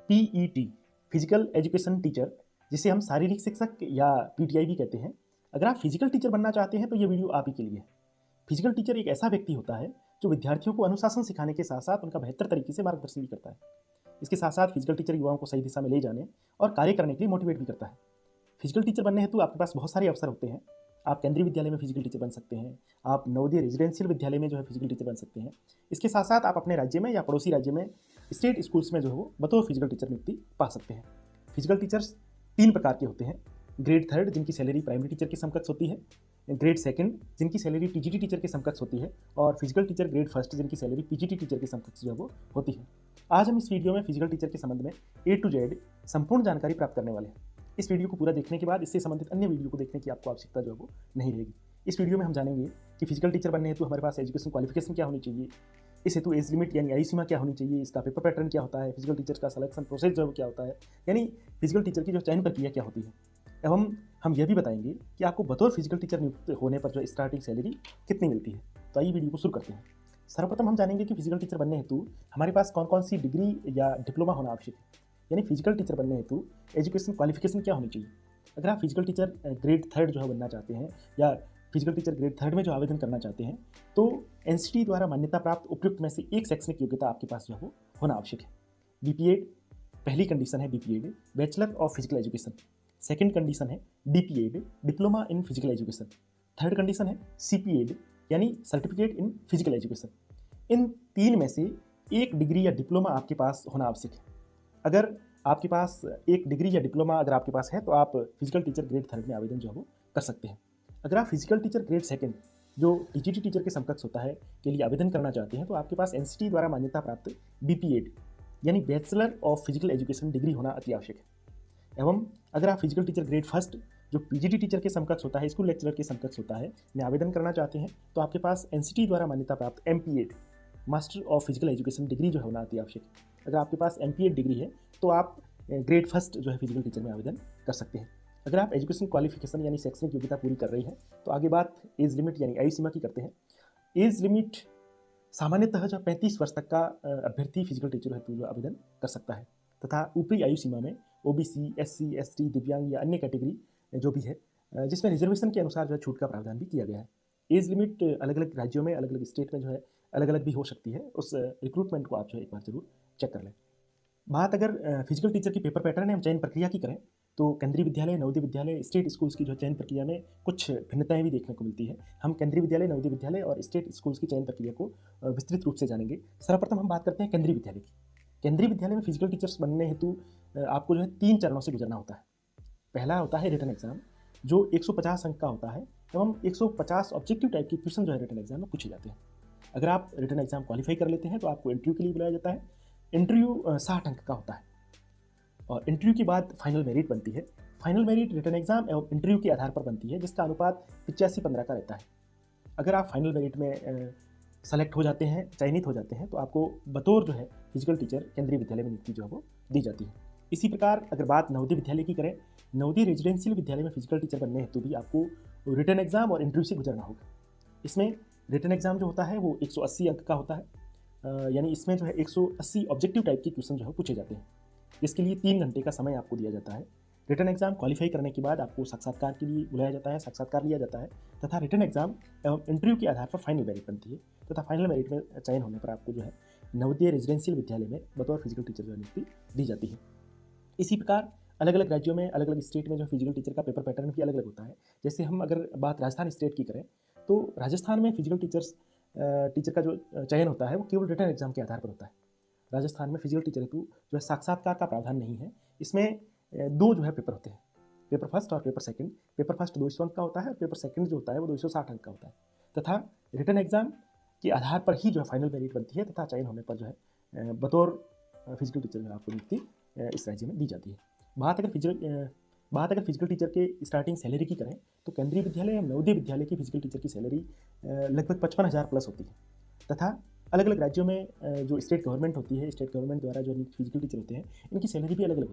PET physical education teacher, जिसे हम शारीरिक शिक्षक या पीटीआई भी कहते हैं। अगर आप फिजिकल टीचर बनना चाहते हैं तो ये वीडियो आप ही के लिए है। फिजिकल टीचर एक ऐसा व्यक्ति होता है जो विद्यार्थियों को अनुशासन सिखाने के साथ साथ उनका बेहतर तरीके से मार्गदर्शन भी करता है। इसके साथ साथ फिजिकल टीचर युवाओं को सही दिशा में ले जाने और कार्य करने के लिए मोटिवेट भी करता है। फिजिकल टीचर बनने हेतु आपके पास बहुत सारे अवसर होते हैं। आप केंद्रीय विद्यालय में फिजिकल टीचर बन सकते हैं, आप नवोदय रेजिडेंशियल विद्यालय में जो है फिजिकल टीचर बन सकते हैं। इसके साथ साथ आप अपने राज्य में या पड़ोसी राज्य में स्टेट स्कूल्स में जो है वो बतौर फिजिकल टीचर नियुक्ति पा सकते हैं। फिजिकल टीचर्स 3 प्रकार के होते हैं। ग्रेड 3 जिनकी सैलरी प्राइमरी टीचर के समकक्ष होती है, ग्रेड 2 जिनकी सैलरी टीजीटी टीचर के समकक्ष होती है, और फिजिकल टीचर ग्रेड 1 जिनकी सैलरी पीजीटी टीचर के समकक्ष जो है वो होती है। आज हम इस वीडियो में फिजिकल टीचर के संबंध में A to Z संपूर्ण जानकारी प्राप्त करने वाले हैं। इस वीडियो को पूरा देखने के बाद इससे संबंधित अन्य वीडियो को देखने की आपको आवश्यकता जो है वो नहीं रहेगी। इस वीडियो में हम जानेंगे कि फिजिकल टीचर बनने हेतु हमारे पास एजुकेशन क्वालिफिकेशन क्या होनी चाहिए, इस हेतु एज लिमिट यानी आयु सीमा क्या होनी चाहिए, इसका पेपर पैटर्न क्या होता है, फिजिकल टीचर का सिलेक्शन प्रोसेस जो है क्या होता है, यानी फिजिकल टीचर की जो चयन प्रक्रिया क्या होती है। एवं हम यह भी बताएंगे कि आपको बतौर फिजिकल टीचर नियुक्त होने पर जो स्टार्टिंग सैलरी कितनी मिलती है। तो आइए वीडियो को शुरू करते हैं। सर्वप्रथम हम जानेंगे कि फिजिकल टीचर बनने हेतु हमारे पास कौन कौन सी डिग्री या डिप्लोमा होना आवश्यक है, यानी फिजिकल टीचर बनने हेतु एजुकेशन क्वालिफिकेशन क्या होनी चाहिए। अगर आप फिजिकल टीचर ग्रेड 3 जो है बनना चाहते हैं या फिजिकल टीचर ग्रेड 3 में जो आवेदन करना चाहते हैं तो एनसीटी द्वारा मान्यता प्राप्त उपयुक्त में से एक शैक्षणिक योग्यता आपके पास जो है वो होना आवश्यक है। बीपीएड पहली कंडीशन है, BPEd bachelor of physical education. Second condition है DPEd diploma in physical education. Third condition है सीपीएड यानी सर्टिफिकेट इन फिजिकल एजुकेशन। इन 3 में से एक डिग्री या डिप्लोमा आपके पास होना आवश्यक है। अगर आपके पास एक डिग्री या डिप्लोमा अगर आपके पास है तो आप फिजिकल टीचर ग्रेड 3 में आवेदन जो है वो कर सकते हैं। अगर आप फिजिकल टीचर ग्रेड 2 जो टीजीटी टीचर के समकक्ष होता है के लिए आवेदन करना चाहते हैं तो आपके पास एनसीटी द्वारा मान्यता प्राप्त बीपीएड यानी bachelor of physical education degree होना अति आवश्यक है। एवं अगर आप फिजिकल टीचर ग्रेड 1 जो पीजीटी टीचर के समकक्ष होता है, स्कूल लेक्चरर के समकक्ष होता है, में आवेदन करना चाहते हैं तो आपके पास एनसीटी द्वारा मान्यता प्राप्त MPEd master of physical education degree जो है होना अति आवश्यक है। अगर आपके पास एमपीएड डिग्री है तो आप ग्रेड 1 जो है फिजिकल टीचर में आवेदन कर सकते हैं। अगर आप एजुकेशन क्वालिफिकेशन यानी शैक्षणिक योग्यता पूरी कर रही है तो आगे बात एज लिमिट यानी आयु सीमा की करते हैं। एज लिमिट सामान्यतः जो 35 वर्ष तक का अभ्यर्थी फिजिकल टीचर हेतु जो आवेदन कर सकता है, तथा ऊपरी आयु सीमा में ओबीसी, एससी, एसटी, दिव्यांग या अन्य कैटेगरी जो भी है जिसमें रिजर्वेशन के अनुसार जो है छूट का प्रावधान भी किया गया है। एज लिमिट अलग अलग राज्यों में अलग अलग स्टेट में जो है अलग अलग भी हो सकती है। उस रिक्रूटमेंट को आप जो है एक बार जरूर चेक कर लें। बात अगर फिजिकल टीचर की पेपर पैटर्न एवं चयन प्रक्रिया की करें तो केंद्रीय विद्यालय, नवोदय विद्यालय, स्टेट स्कूल्स की जो चयन प्रक्रिया में कुछ भिन्नताएं भी देखने को मिलती है। हम केंद्रीय विद्यालय, नवोदय विद्यालय और स्टेट स्कूल्स की चयन प्रक्रिया को विस्तृत रूप से जानेंगे। सर्वप्रथम हम बात करते हैं केंद्रीय विद्यालय की। केंद्रीय विद्यालय में फिजिकल टीचर्स बनने हेतु आपको जो है 3 चरणों से गुजरना होता है। पहला होता है रिटन एग्जाम जो 150 अंक का होता है एवं 150 ऑब्जेक्टिव टाइप के क्वेश्चन जो है रिटन एग्जाम में पूछे जाते हैं। अगर आप रिटन एग्जाम क्वालिफाई कर लेते हैं तो आपको इंटरव्यू के लिए बुलाया जाता है। इंटरव्यू 60 अंक का होता है और इंटरव्यू के बाद फाइनल मेरिट बनती है। फाइनल मेरिट रिटन एग्जाम एवं इंटरव्यू के आधार पर बनती है, जिसका अनुपात 85-15 का रहता है। अगर आप फाइनल मेरिट में सेलेक्ट हो जाते हैं, चयनित हो जाते हैं तो आपको बतौर जो है फिजिकल टीचर केंद्रीय विद्यालय में नियुक्ति जो है वो दी जाती है। इसी प्रकार अगर बात नवोदय विद्यालय की करें, नवोदय रेजिडेंशियल विद्यालय में फिजिकल टीचर बनने हेतु भी आपको रिटन एग्जाम और इंटरव्यू से गुजरना होगा। इसमें रिटन एग्जाम जो होता है वो 180 अंक का होता है, यानी इसमें जो है 180 ऑब्जेक्टिव टाइप के क्वेश्चन जो है पूछे जाते हैं। इसके लिए 3 घंटे का समय आपको दिया जाता है। रिटन एग्जाम क्वालिफाई करने के बाद आपको साक्षात्कार के लिए बुलाया जाता है, साक्षात्कार लिया जाता है तथा रिटन एग्जाम एवं इंटरव्यू के आधार पर फाइनल मेरिट बनती है तथा फाइनल मेरिट में चयन होने पर आपको जो है नवोदय रेजिडेंशियल विद्यालय में बतौर फिजिकल टीचर जो नियुक्ति दी जाती है। इसी प्रकार अलग अलग राज्यों में, अलग अलग स्टेट में जो फिजिकल टीचर का पेपर पैटर्न भी अलग अलग होता है। जैसे हम अगर बात राजस्थान स्टेट की करें तो राजस्थान में फिजिकल टीचर का जो चयन होता है वो केवल रिटन एग्जाम के आधार पर होता है। राजस्थान में फिजिकल टीचर हेतु जो है साक्षात्कार का प्रावधान नहीं है। इसमें 2 जो है पेपर होते हैं, पेपर फर्स्ट और पेपर सेकंड। पेपर फर्स्ट 200 अंक का होता है और पेपर सेकंड जो होता है वो 260 अंक का होता है तथा रिटन एग्जाम के आधार पर ही जो है फाइनल मेरिट बनती है तथा चयन होने पर जो है बतौर फिजिकल टीचर में आपको नियुक्ति इस राज्य में दी जाती है। बात अगर फिजिकल टीचर के स्टार्टिंग सैलरी की करें तो केंद्रीय विद्यालय एवं नवोदय विद्यालय की फिजिकल टीचर की सैलरी लगभग 55,000 प्लस होती है तथा अलग अलग राज्यों में जो स्टेट गवर्नमेंट होती है, स्टेट गवर्नमेंट द्वारा जो फिजिकल टीचर होते हैं इनकी सैलरी भी अलग अलग